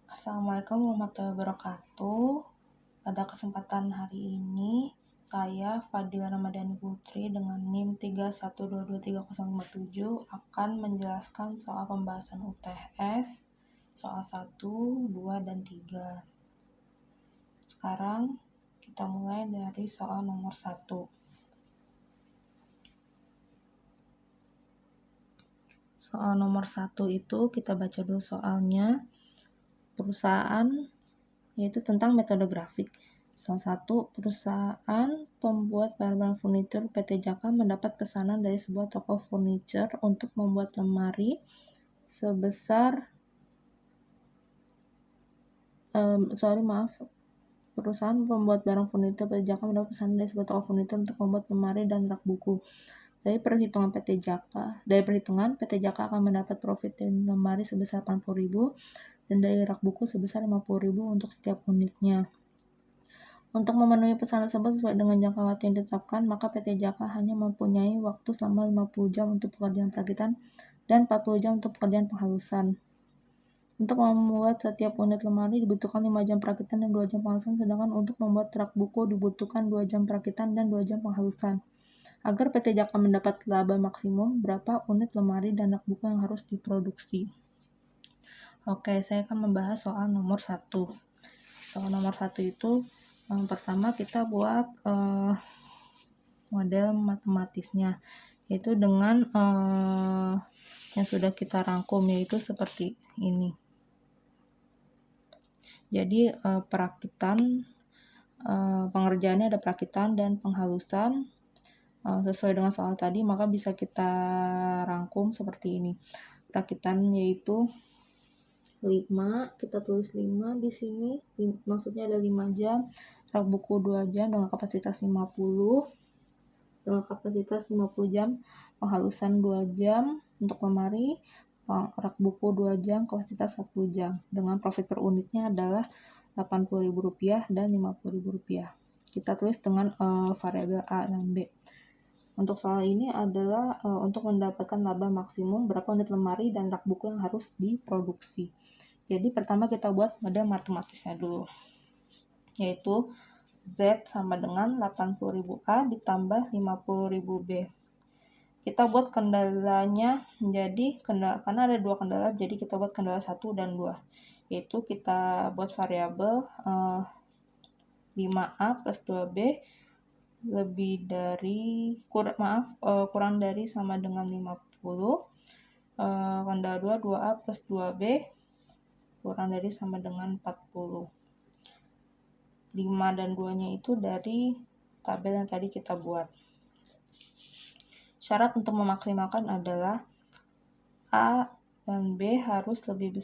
Assalamualaikum warahmatullahi wabarakatuh. Pada kesempatan hari ini, saya Fadila Ramadhani Putri dengan NIM 31223057 akan menjelaskan soal pembahasan UTS, soal 1, 2, dan 3. Sekarang kita mulai dari soal nomor 1. Soal nomor 1 itu kita baca dulu soalnya. Perusahaan, yaitu tentang metode grafik. Salah satu perusahaan pembuat barang-barang furnitur PT Jaka mendapat pesanan dari sebuah toko furniture untuk membuat lemari sebesar perusahaan pembuat barang furnitur PT Jaka mendapat pesanan dari sebuah toko furnitur untuk membuat lemari dan rak buku. Dari perhitungan PT Jaka akan mendapat profit dari lemari sebesar 80.000 dan dari rak buku sebesar 50.000 untuk setiap unitnya. Untuk memenuhi pesanan tersebut sesuai dengan jangka waktu yang ditetapkan, maka PT Jaka hanya mempunyai waktu selama 50 jam untuk pekerjaan perakitan dan 40 jam untuk pekerjaan penghalusan. Untuk membuat setiap unit lemari dibutuhkan 5 jam perakitan dan 2 jam penghalusan, sedangkan untuk membuat rak buku dibutuhkan 2 jam perakitan dan 2 jam penghalusan. Agar PT Jaka mendapat laba maksimum, berapa unit lemari dan rak buku yang harus diproduksi? Oke, saya akan membahas soal nomor 1. Soal nomor 1 itu pertama kita buat model matematisnya, yaitu dengan yang sudah kita rangkum, yaitu seperti ini. Jadi perakitan, pengerjaannya ada perakitan dan penghalusan. Sesuai dengan soal tadi, maka bisa kita rangkum seperti ini. Perakitan yaitu 5, kita tulis 5 di sini, maksudnya ada 5 jam, rak buku 2 jam dengan kapasitas 50 jam, penghalusan 2 jam untuk lemari, rak buku 2 jam, kapasitas 40 jam, dengan profit per unitnya adalah Rp80.000 dan Rp50.000. Kita tulis dengan variabel A dan B. Untuk soal ini adalah untuk mendapatkan laba maksimum berapa unit lemari dan rak buku yang harus diproduksi. Jadi pertama kita buat model matematisnya dulu, yaitu Z sama dengan 80.000 A ditambah 50.000 B. Kita buat kendalanya, karena ada 2 kendala, jadi kita buat kendala 1 dan 2. Yaitu kita buat variabel 5A plus 2B kurang dari sama dengan 50. Kendala 2, 2A plus 2B kurang dari sama dengan 40. 5 dan 2-nya itu dari tabel yang tadi kita buat. Syarat untuk memaksimalkan adalah A dan B harus lebih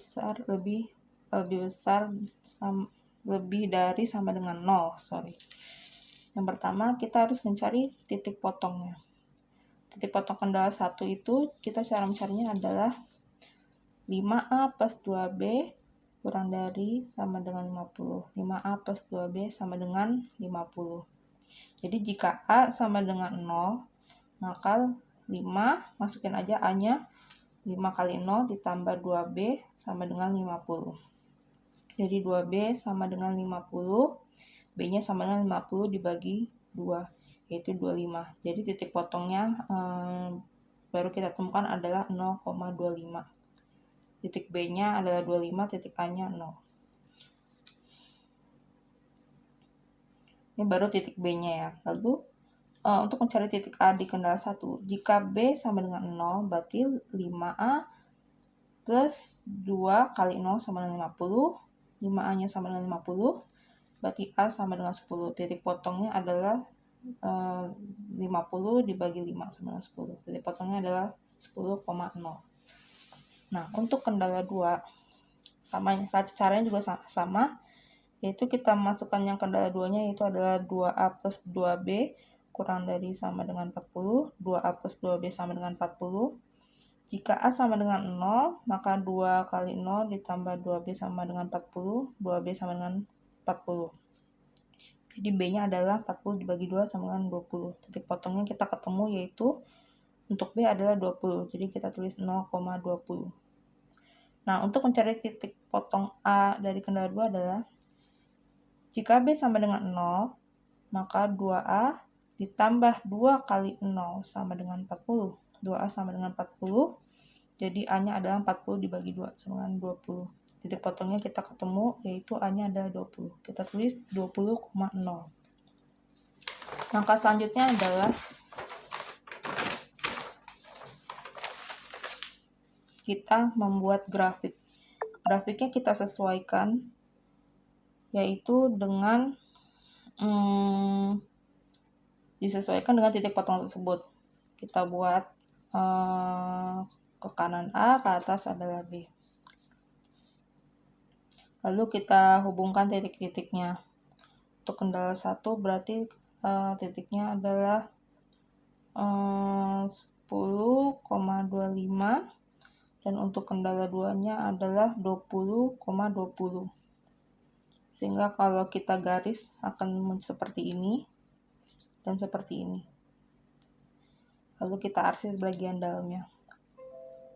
dari sama dengan 0. Yang pertama, kita harus mencari titik potongnya. Titik potong kendala 1 itu, cara mencarinya adalah 5A plus 2B kurang dari sama dengan 50. 5A plus 2B sama dengan 50. Jadi jika A sama dengan 0, maka 5, masukin aja A-nya, 5 kali 0 ditambah 2B sama dengan 50. Jadi 2B sama dengan 50, B-nya sama dengan 50 dibagi 2, yaitu 25. Jadi titik potongnya baru kita temukan adalah 0,25. Titik B-nya adalah 25, titik A-nya 0. Ini baru titik B-nya ya. Lalu untuk mencari titik A di kendala 1, jika B sama dengan 0, berarti 5A plus 2 kali 0 sama dengan 50, 5A-nya sama dengan 50, berarti A sama dengan 10. Titik potongnya adalah 50 dibagi 5 sama dengan 10. Titik potongnya adalah 10,0. Nah, untuk kendala 2, caranya juga sama, yaitu kita masukkan yang kendala 2-nya, yaitu adalah 2A plus 2B kurang dari sama dengan 40, 2A plus 2B sama dengan 40. Jika A sama dengan 0, maka 2 kali 0 ditambah 2B sama dengan 40, 2B sama dengan 40. Jadi B-nya adalah 40 dibagi 2 sama dengan 20. Titik potongnya kita ketemu, yaitu untuk B adalah 20. Jadi kita tulis 0,20. Nah, untuk mencari titik potong A dari kendala 2 adalah jika B sama dengan 0, maka 2A ditambah 2 kali 0 sama dengan 40. 2A sama dengan 40, jadi A-nya adalah 40 dibagi 2 sama dengan 20. Titik potongnya kita ketemu, yaitu A-nya adalah 20. Kita tulis 20,0. Langkah selanjutnya adalah kita membuat grafik. Grafiknya kita sesuaikan, yaitu dengan disesuaikan dengan titik potong tersebut. Kita buat ke kanan A, ke atas adalah B. Lalu kita hubungkan titik-titiknya. Untuk kendala 1 berarti titiknya adalah 10,25, dan untuk kendala 2-nya adalah 20,20. Sehingga kalau kita garis akan seperti ini dan seperti ini. Lalu kita arsir bagian dalamnya.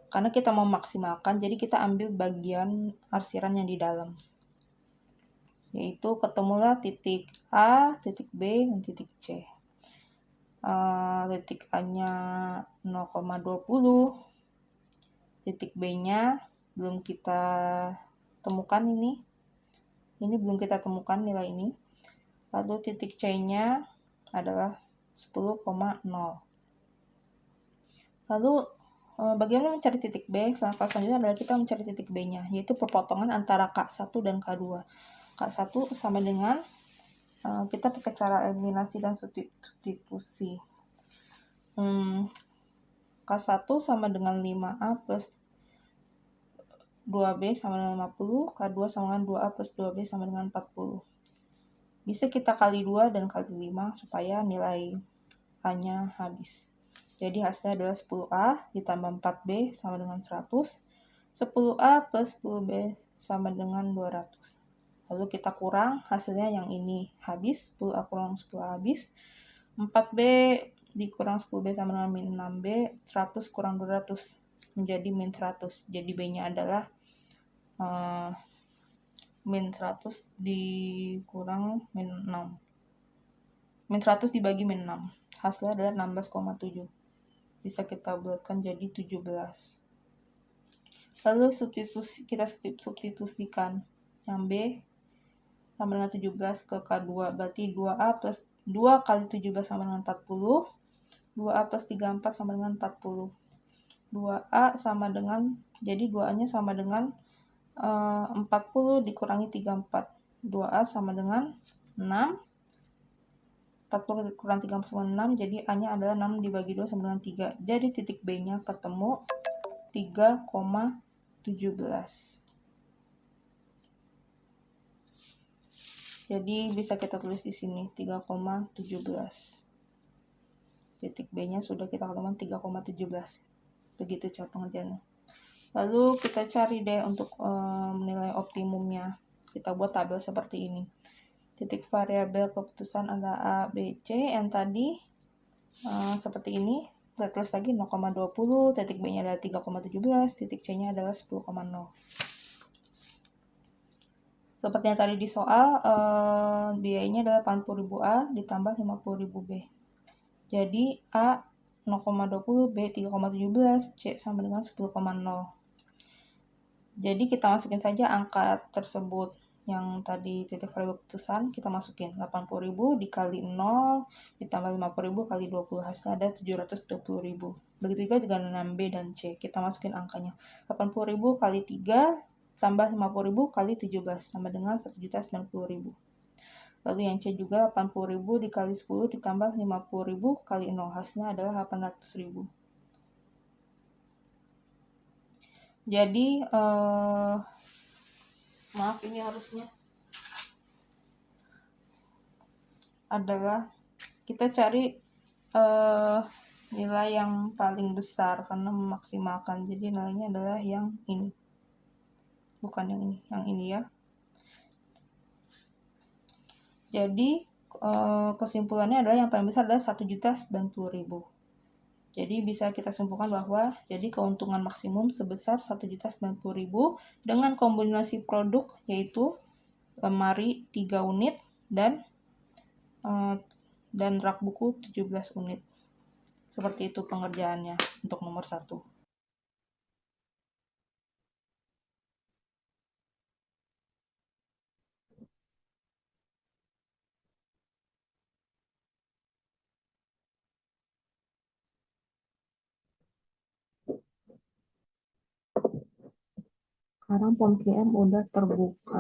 Karena kita mau maksimalkan, jadi kita ambil bagian arsiran yang di dalam. Yaitu ketemulah titik A, titik B, dan titik C. Titik A-nya 0,20, titik B-nya belum kita temukan ini belum kita temukan nilai ini. Lalu titik C-nya adalah 10,0. Lalu bagaimana mencari titik B? Langkah selanjutnya adalah kita mencari titik B-nya, yaitu perpotongan antara K1 dan K2. K1 sama dengan kita pakai cara eliminasi dan substitusi. K1 sama dengan 5A plus 2B sama dengan 50, K2 sama dengan 2A plus 2B sama dengan 40. Bisa kita kali 2 dan kali 5 supaya nilai A-nya habis. Jadi hasilnya adalah 10A ditambah 4B sama dengan 100. 10A plus 10B sama dengan 200. Lalu kita kurang, hasilnya yang ini habis, 10A kurang 10A habis. 4B dikurang 10B sama dengan min 6B, 100 kurang 200 menjadi min 100. Jadi B-nya adalah min 100 dikurang min 6. Min 100 dibagi min 6. Hasilnya adalah 16,7. Bisa kita bulatkan jadi 17. Lalu kita substitusikan yang B sama dengan 17 ke K2. Berarti 2A plus 2 kali 17 sama dengan 40. 2A plus 34 sama dengan 40. 2A sama dengan, jadi 2A-nya sama dengan 40 dikurangi 34. 2A sama dengan 6. 40 kurang 34 sama 6, jadi A-nya adalah 6 dibagi 2 sama dengan 3. Jadi titik B-nya ketemu 3,17. Jadi bisa kita tulis di sini 3,17. Titik B-nya sudah kita ketemu 3,17. Begitu cara pengerjaannya. Lalu kita cari deh untuk nilai optimumnya. Kita buat tabel seperti ini. Titik variabel keputusan ada A, B, C yang tadi seperti ini. Kita tulis lagi 0,20, titik B-nya adalah 3,17, titik C-nya adalah 10,0. Seperti yang tadi di soal, biayanya adalah 80.000 A ditambah 50.000 B. Jadi A 0,20, B 3,17, C sama dengan 10,0. Jadi kita masukin saja angka tersebut. Yang tadi titik variabel keputusan kita masukin 80.000 dikali 0 ditambah 50.000 kali 20, hasilnya ada 720.000. Begitu juga dengan 6B dan C, kita masukin angkanya 80.000 kali 3 tambah 50.000 kali 17 sama dengan 1.090.000. Lalu yang C juga 80.000 dikali 10 ditambah 50.000 kali 0, hasilnya adalah 800.000. Jadi maaf, ini harusnya adalah kita cari nilai yang paling besar karena memaksimalkan. Jadi nilainya adalah yang ini, bukan yang ini ya. Jadi kesimpulannya adalah yang paling besar adalah 1.090.000. Jadi bisa kita simpulkan bahwa jadi keuntungan maksimum sebesar 1.090.000 dengan kombinasi produk yaitu lemari 3 unit dan rak buku 17 unit. Seperti itu pengerjaannya untuk nomor 1. Sekarang POM-QM udah terbuka.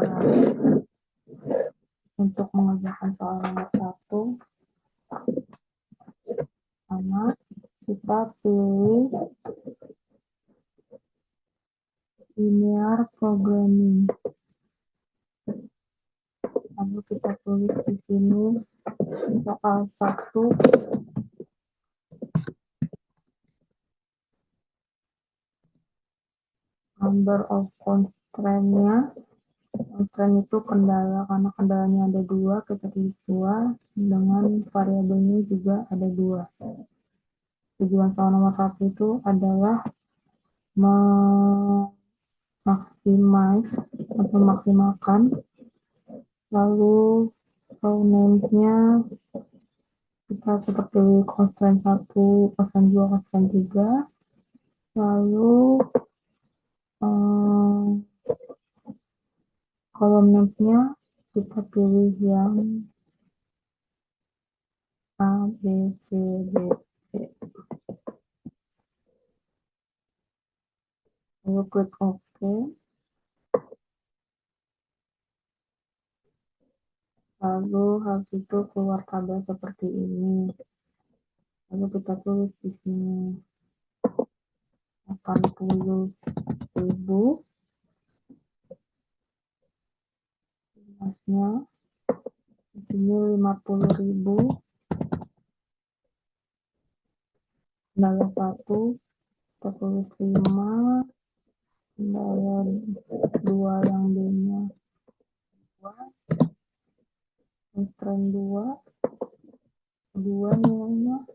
Untuk mengerjakan soal nomor 1, sama kita pilih linear programming. Lalu kita tulis di sini soal 1 number of constraint-nya. Constraint itu kendala, karena kendalanya ada 2, kita tulis 2, dengan variabelnya juga ada 2. Tujuan soal nomor 1 itu adalah memaksimalkan. Lalu row names-nya kita seperti constraint 1, constraint 2, constraint 3. Lalu column names-nya kita pilih yang A, B, C, D, E. Lalu klik OK. Lalu habis itu keluar tabel seperti ini. Lalu kita tulis di sini 80.000 luasnya, di sini 50.000. Kendala 1 kita tulis 5, kendala 2 yang B-nya 2, constraint 2 nilainya,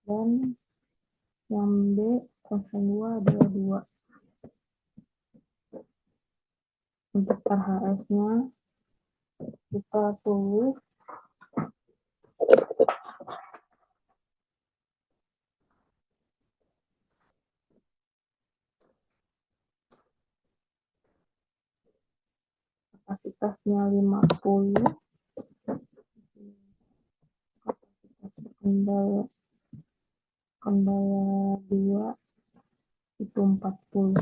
dan yang B constraint 2 adalah 2. Untuk RHS-nya kita tulis kapasitasnya 50, kendala 2 itu 40.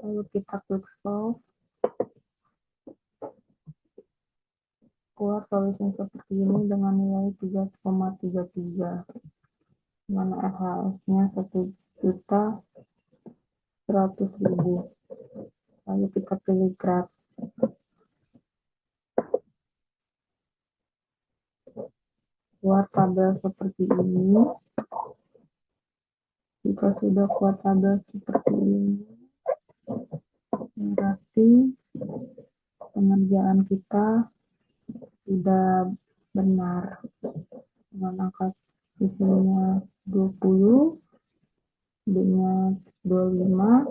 Lalu kita klik solve. Keluar solusi seperti ini dengan nilai 3,33, dengan RHS-nya 1.100.000. Lalu kita pilih graph. Keluar tabel seperti ini. Jika sudah keluar tabel seperti ini, berarti pengerjaan kita sudah benar. Dengan angka sisinya 20, B-nya 25,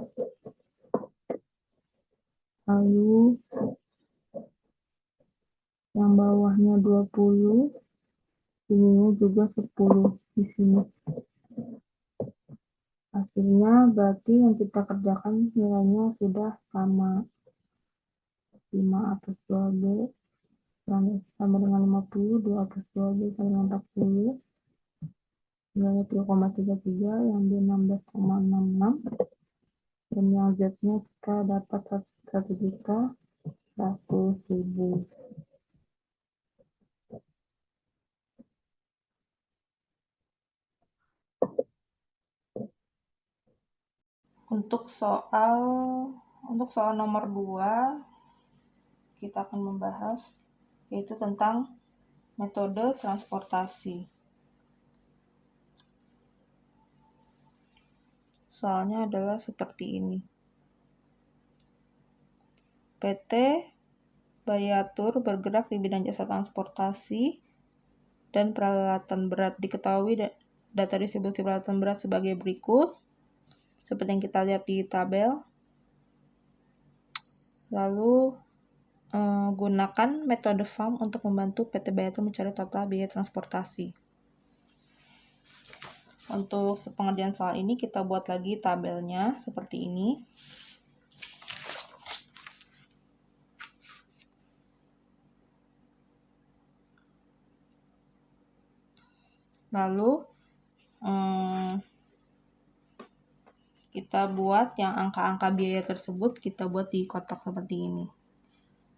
lalu yang bawahnya 20, ininya juga 10 di sini. Hasilnya berarti yang kita kerjakan nilainya sudah sama. 5 atas 2B sama dengan 50, 2 atas 2B sama dengan 40. Nilainya 3,33, yang B 16,66, dan yang Z-nya kita dapat 1.100.000. Untuk soal nomor 2 kita akan membahas yaitu tentang metode transportasi. Soalnya adalah seperti ini. PT Bayatur bergerak di bidang jasa transportasi dan peralatan berat. Diketahui data distribusi peralatan berat sebagai berikut, seperti yang kita lihat di tabel. Lalu gunakan metode FAM untuk membantu PT Bayatur mencari total biaya transportasi. Untuk pengerjaan soal ini kita buat lagi tabelnya seperti ini. Lalu kita buat yang angka-angka biaya tersebut kita buat di kotak seperti ini.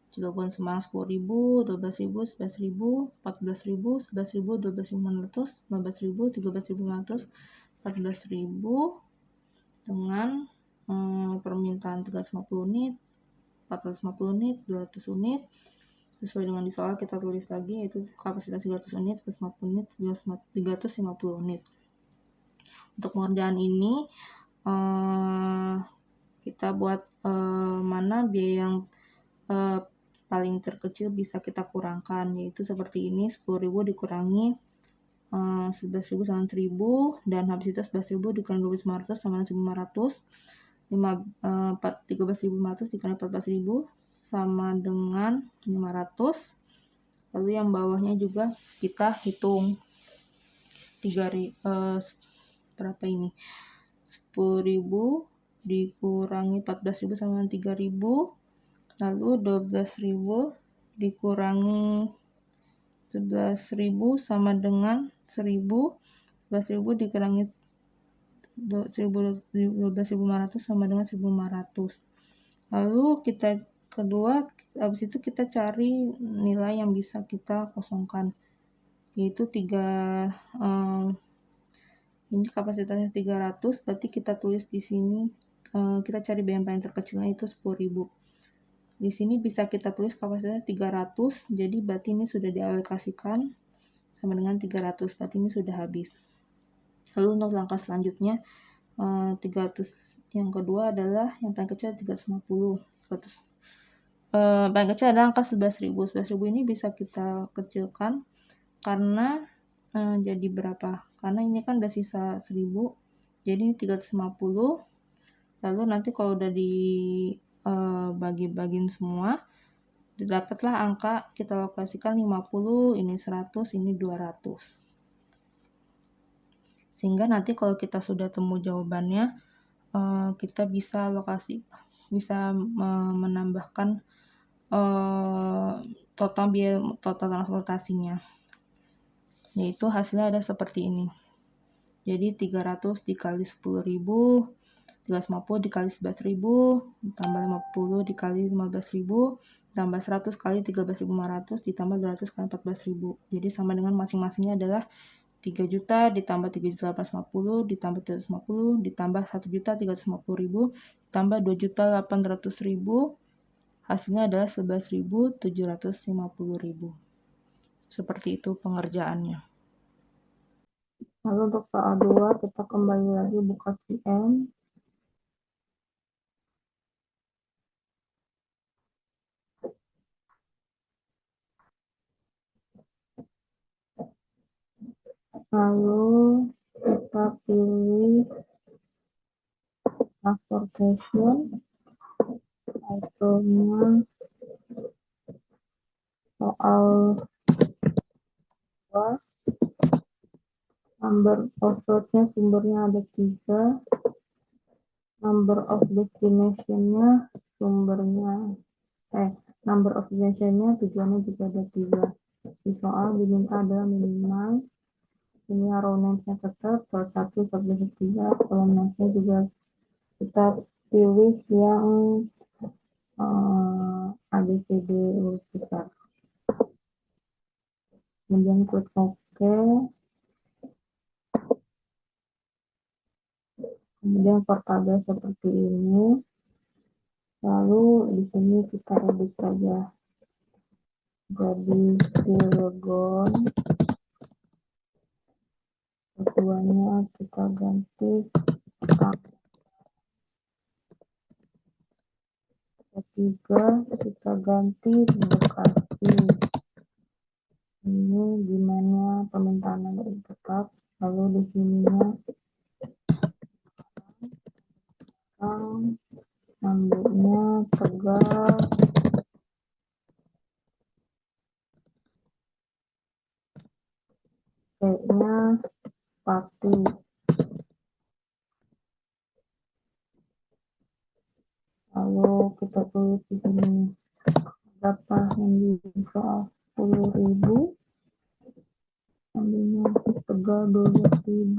Cilegon Semarang 10.000, 12.000, 11.000, 14.000, 11.000, 12.500, 15.000, 13.500, 14.000 dengan permintaan 350 unit, 450 unit, 200 unit. Sesuai dengan di soal kita tulis lagi, yaitu kapasitas 300 unit, 150 unit, 350 unit. Untuk pengerjaan ini kita buat mana biaya yang paling terkecil bisa kita kurangkan, yaitu seperti ini, 10.000 dikurangi 11.000 sama 1.000, dan habis itu 11.000 dikurangi 12.500 sama 1.500, 13.500 dikurangi 14.000 sama dengan 500. Lalu yang bawahnya juga kita hitung 3.000 berapa ini, 10.000 dikurangi 14.000 sama 3.000, lalu 12.000 dikurangi 11.000 sama dengan 1.000, 11.000 dikurangi 12.500 sama dengan 1.500. Lalu kita kedua, habis itu kita cari nilai yang bisa kita kosongkan, yaitu ini kapasitasnya 300, berarti kita tulis di sini, kita cari biaya paling terkecilnya itu 10.000. Di sini bisa kita tulis kapasitasnya 300, jadi berarti ini sudah dialokasikan sama dengan 300, berarti ini sudah habis. Lalu untuk langkah selanjutnya, 300 yang kedua adalah yang paling kecil 350. Paling kecil adalah angka 11.000. 11.000 ini bisa kita kecilkan karena jadi berapa? Karena ini kan udah sisa 1.000, jadi ini 350. Lalu nanti kalau udah dibagi-bagiin semua, didapatlah angka, kita alokasikan 50, ini 100, ini 200. Sehingga nanti kalau kita sudah temu jawabannya, kita bisa menambahkan total biaya transportasinya, yaitu hasilnya ada seperti ini. Jadi 300 dikali 10.000, 350 dikali 11.000, tambah 50 dikali 15.000, tambah 100 kali 13.500, ditambah 200 kali 14.000. Jadi sama dengan masing-masingnya adalah 3 juta ditambah 3.850 ditambah 350 ditambah 1.350.000 ditambah 2.800.000, hasilnya adalah 11.750.000. Seperti itu pengerjaannya. Lalu untuk soal 2 kita kembali lagi buka QM. Lalu kita pilih transportation, itemnya soal 2, number of route-nya sumbernya ada 3, number of destination-nya tujuannya juga ada 3. Di soal diminta adalah minimal, ini arrow names-nya tetap, soal 1, subject 3, column names-nya juga kita pilih yang ABCD huruf besar. Kemudian klik OK. Kemudian for tabel seperti ini. Lalu di sini kita edit saja. Jadi Cilegon. Keduanya kita ganti ketiga kita ganti Bekasi. Ini gimana permintaan nomor tetap, lalu di sininya Nambuknya Tegal, P-nya Pati. Lalu kita tulis di sini berapa yang di soal 10.000, ambilnya Tegal 12.000,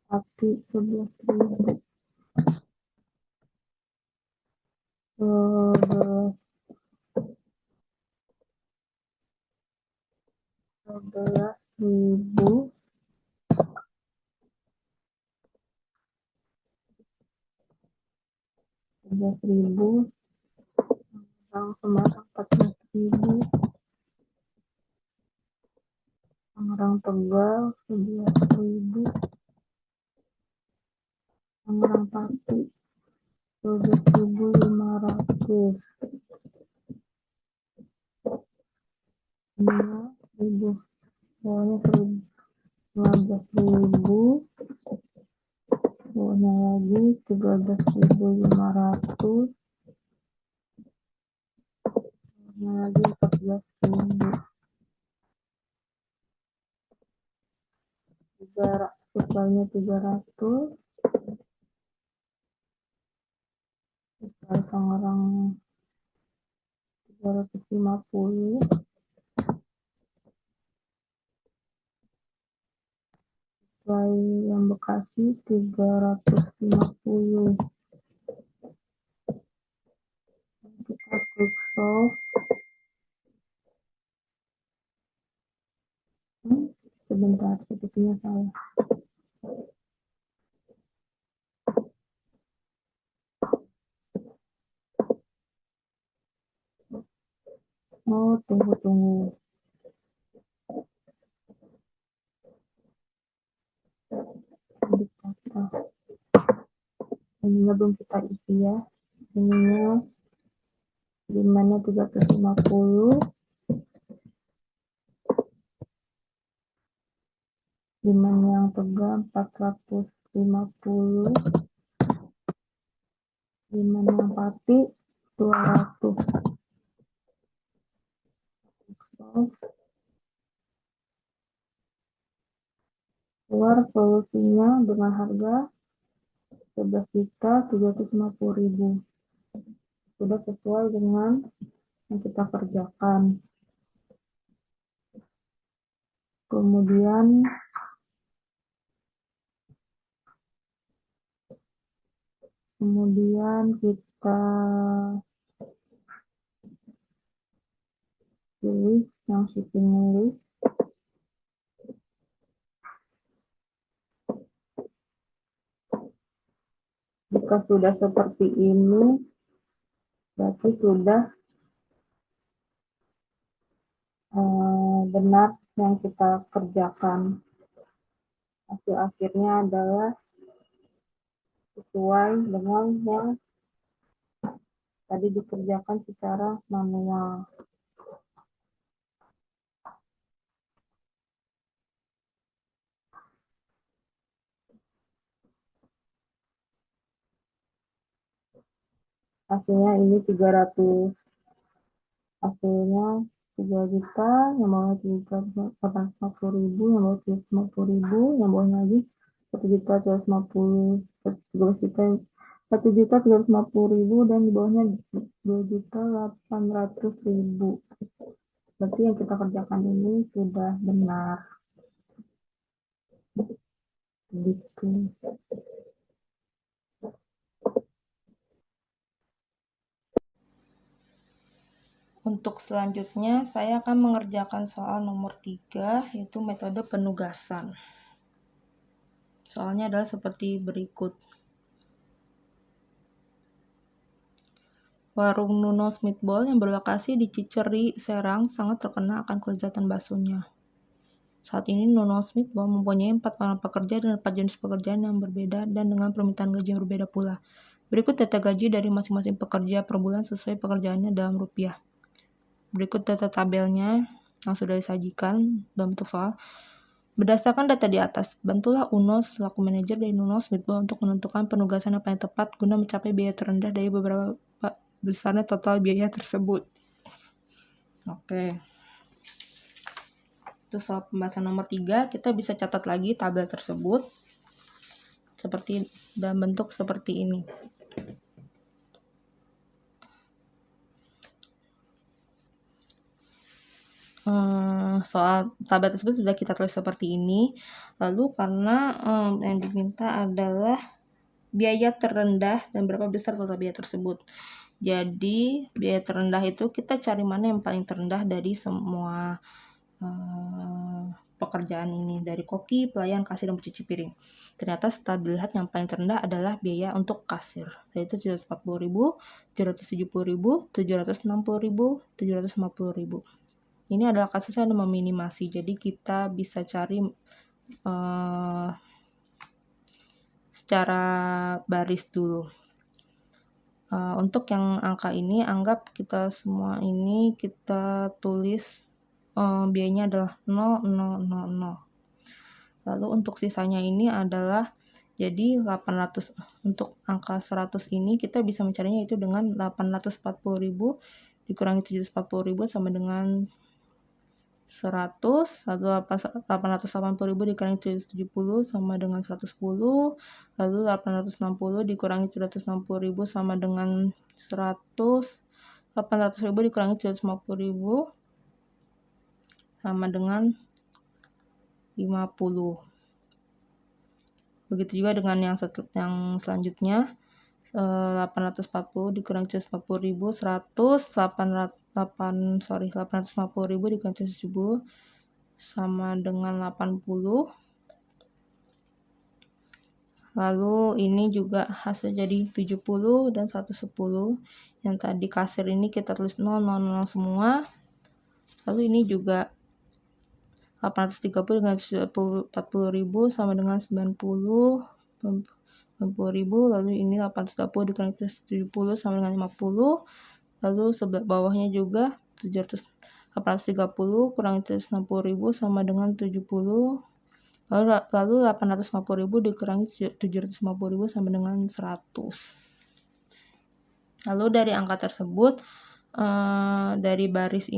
Pati 11.000. 12.000 Semarang 14.000, Tangerang Tegal 11.000, Tangerang Pati 12.500, 5.000, bawahnya 15.000, bawahnya lagi 13.500, bawahnya lagi 14.000. 300, Tangerang 350, yang Bekasi 350. Kita klik solve. Sebentar, sepertinya salah. Tunggu. Ininya belum kita isi ya. Ininya demandnya 350, demand yang Tegal 450, demand yang Pati 200. Keluar solusinya dengan harga 11.750.000. Sudah sesuai dengan yang kita kerjakan. Kemudian kita pilih yang shipping list. Jika sudah seperti ini, berarti sudah benar yang kita kerjakan. Hasil akhirnya adalah sesuai dengan yang tadi dikerjakan secara manual. Hasilnya ini 300. Hasilnya 3 juta, yang bawah 350.000, yang bawah 350.000, yang bawahnya lagi 1.350, 1.350.000, dan di bawahnya 2.800.000. Berarti yang kita kerjakan ini sudah benar. Gitu. Untuk selanjutnya, saya akan mengerjakan soal nomor 3, yaitu metode penugasan. Soalnya adalah seperti berikut. Warung Nuno's Meatball yang berlokasi di Ciceri, Serang sangat terkenal akan kelezatan baksonya. Saat ini Nuno's Meatball mempunyai 4 orang pekerja dengan 4 jenis pekerjaan yang berbeda dan dengan permintaan gaji yang berbeda pula. Berikut data gaji dari masing-masing pekerja per bulan sesuai pekerjaannya dalam rupiah. Berikut data tabelnya yang sudah disajikan dalam bentuk soal. Berdasarkan data di atas, bantulah Unos selaku manajer dari Nunos Meatball untuk menentukan penugasan yang paling tepat guna mencapai biaya terendah dari beberapa besarnya total biaya tersebut. Oke. Itu soal pembahasan nomor 3, kita bisa catat lagi tabel tersebut seperti dalam bentuk seperti ini. Soal tabel tersebut sudah kita tulis seperti ini. Lalu karena yang diminta adalah biaya terendah dan berapa besar total biaya tersebut. Jadi biaya terendah itu kita cari mana yang paling terendah dari semua pekerjaan ini, dari koki, pelayan, kasir, dan pencuci piring. Ternyata setelah dilihat yang paling terendah adalah biaya untuk kasir, yaitu 740.000, 770.000, 760.000, 750.000. Ini adalah kasusnya ada meminimasi, jadi kita bisa cari secara baris dulu. Untuk yang angka ini, anggap kita semua ini kita tulis biayanya adalah 0,000. Lalu untuk sisanya ini adalah jadi 800. Untuk angka 100 ini kita bisa mencarinya itu dengan 840.000 dikurangi 740.000 sama dengan 100, lalu 880.000 dikurangi 770 sama dengan 110, lalu 860 dikurangi 760.000 sama dengan 100, 800.000 dikurangi 750.000 sama dengan 50. Begitu juga dengan yang selanjutnya, 840 dikurangi 740.000, 850.000 dikurangi 770 sama dengan 80. Lalu ini juga hasil jadi 70 dan 110. Yang tadi kasir ini kita tulis 000 semua. Lalu ini juga 830 dengan 40.000 sama dengan 90.000. Lalu ini 830 dikurangi 70 sama dengan 50. Lalu sebelah bawahnya juga 830 kurangi 760.000 sama dengan 70. Lalu 850.000 dikurangi 750.000 sama dengan 100. Lalu dari angka tersebut, dari baris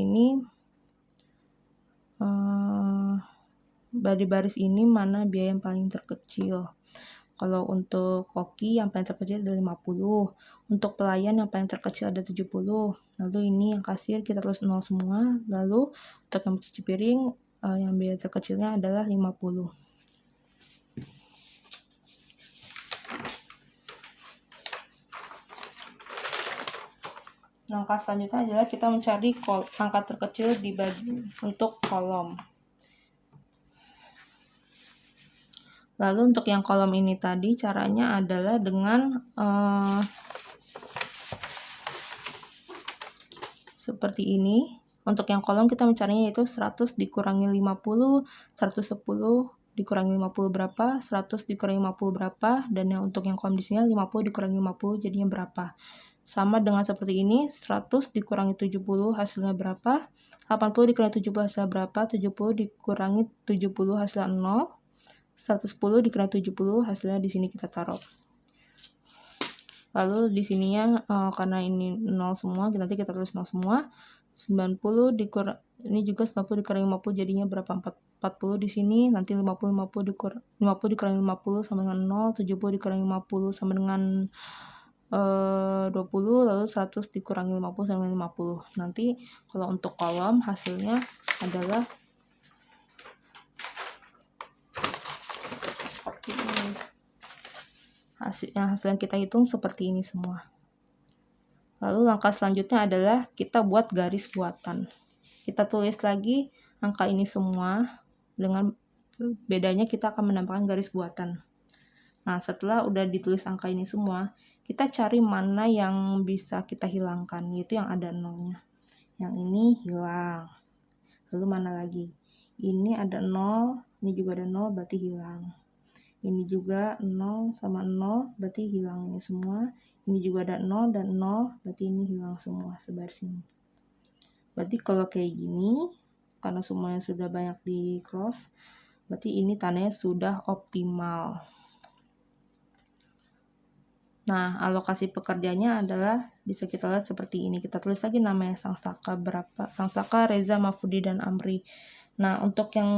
ini mana biaya yang paling terkecil. Kalau untuk koki yang paling terkecil ada 50, untuk pelayan yang paling terkecil ada 70. Lalu ini yang kasir kita tulis 0 semua. Lalu untuk yang mencuci piring yang biaya terkecilnya adalah 50. Langkah selanjutnya adalah kita mencari angka terkecil untuk kolom. Lalu untuk yang kolom ini tadi caranya adalah dengan seperti ini. Untuk yang kolom kita mencarinya yaitu 100 dikurangi 50, 110 dikurangi 50 berapa, 100 dikurangi 50 berapa, dan untuk yang kolom di sini 50 dikurangi 50 jadinya berapa. Sama dengan seperti ini, 100 dikurangi 70 hasilnya berapa, 80 dikurangi 70 hasilnya berapa, 70 dikurangi 70 hasilnya 0, 110 dikurangi 70 hasilnya di sini kita taruh. Lalu di sininya karena ini 0 semua, nanti kita tulis 0 semua. 90 ini juga 90 dikurangi 50 jadinya berapa? 40 di sini, nanti 50 dikurangi 50 sama dengan 0, 70 dikurangi 50 sama dengan 20, lalu 100 dikurangi 50 sama dengan 50. Nanti kalau untuk kolom hasilnya adalah hasil yang kita hitung seperti ini semua. Lalu langkah selanjutnya adalah kita buat garis buatan. Kita tulis lagi angka ini semua, dengan bedanya kita akan menambahkan garis buatan. Nah, setelah udah ditulis angka ini semua, kita cari mana yang bisa kita hilangkan, yaitu yang ada nolnya. Yang ini hilang. Lalu mana lagi? Ini ada 0, ini juga ada 0, berarti hilang. Ini juga 0 sama 0, berarti hilang ini semua. Ini juga ada 0 dan 0, berarti ini hilang semua sebaris ini. Berarti kalau kayak gini, karena semuanya sudah banyak di cross, berarti ini tandanya sudah optimal. Nah, alokasi pekerjanya adalah bisa kita lihat seperti ini. Kita tulis lagi namanya Sangsaka berapa. Sangsaka, Reza, Mafudi, dan Amri. Nah, untuk yang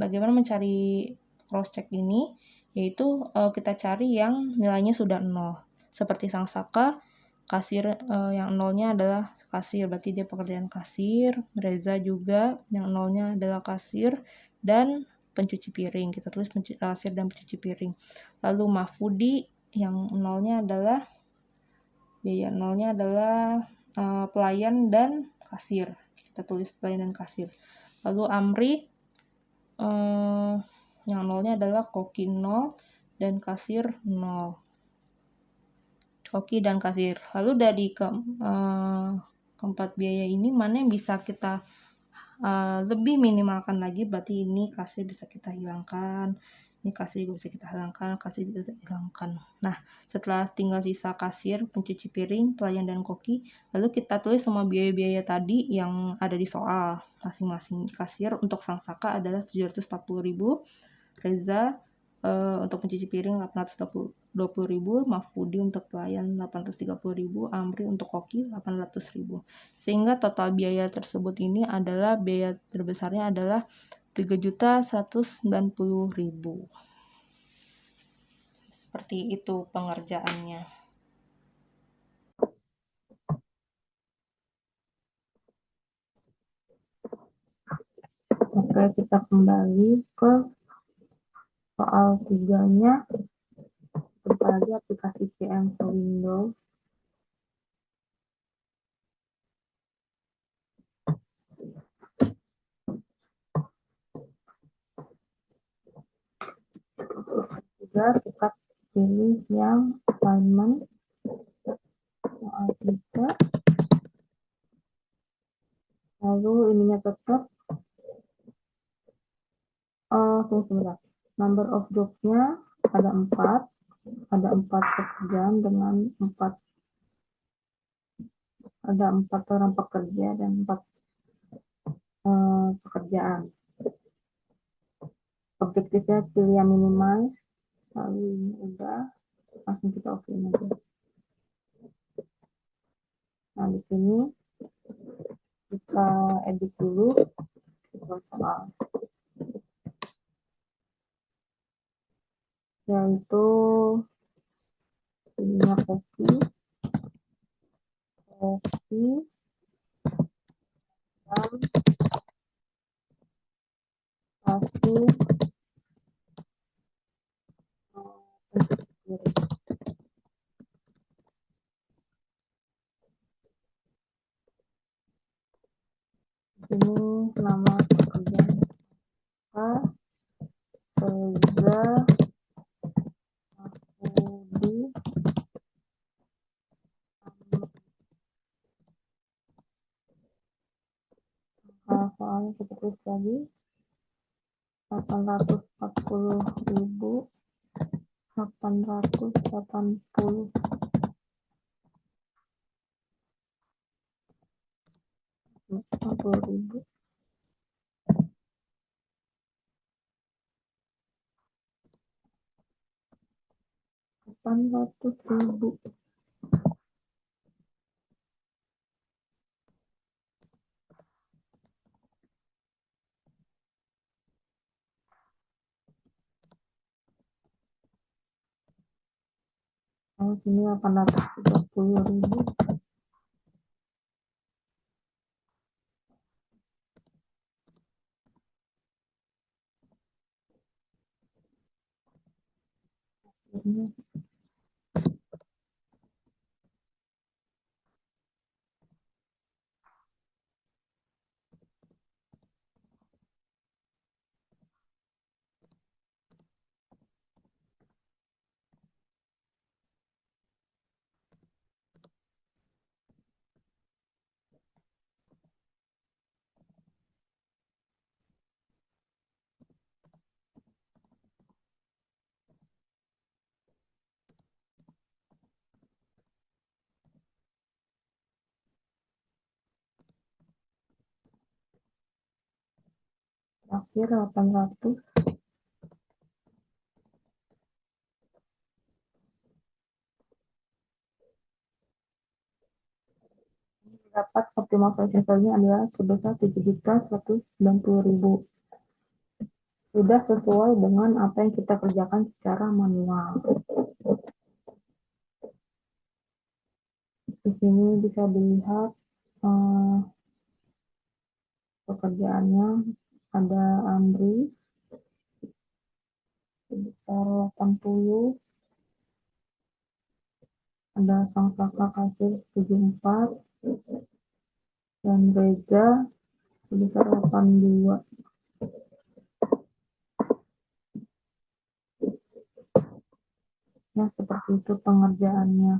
bagaimana mencari cross check ini, yaitu kita cari yang nilainya sudah 0. Seperti Sangsaka, kasir yang nolnya adalah kasir, berarti dia pekerjaan kasir. Reza juga yang nolnya adalah kasir dan pencuci piring. Kita tulis kasir dan pencuci piring. Lalu Mafudi yang nolnya adalah biaya nolnya adalah pelayan dan kasir. Kita tulis pelayan dan kasir. Lalu Amri yang nolnya adalah koki 0 dan kasir 0. Koki dan kasir. Lalu dari keempat biaya ini mana yang bisa kita lebih minimalkan lagi, berarti ini kasir bisa kita hilangkan, ini kasir juga bisa kita hilangkan, kasir bisa kita hilangkan. Nah, setelah tinggal sisa kasir, pencuci piring, pelayan, dan koki, lalu kita tulis semua biaya-biaya tadi yang ada di soal. Masing-masing kasir untuk Sangsaka adalah 740.000, Reza untuk pencuci piring 820.000, Mafudi untuk pelayan 830.000, Amri untuk koki 800.000. Sehingga total biaya tersebut ini adalah biaya terbesarnya adalah 3.190.000. Seperti itu pengerjaannya. Oke, kita kembali ke soal 3-nya. Buka lagi aplikasi PM ke Windows. Juga kita pilih yang assignment soal 3. Lalu ininya tetap sebentar. Number of jobs-nya ada 4 pekerjaan dengan 4 orang pekerja dan 4 pekerjaan. Objektifnya pilih yang minimize, lalu ini udah, langsung kita okein aja. Nah, di sini kita edit dulu soal, yaitu ininya kopi dan kasih ini nama pekerjaan Reza, Mafudi, soalnya kita tulis lagi 840.000, 880.000. Kalau sini 830.000. Ini akhir 800. Dapat optimal valuation value adalah sebesar 7.190.000. Sudah sesuai dengan apa yang kita kerjakan secara manual. Di sini bisa dilihat pekerjaannya. Ada Andri sebesar 80, ada Sang Saka Kasih 74, dan Reza sebesar 82. Nah, seperti itu pengerjaannya.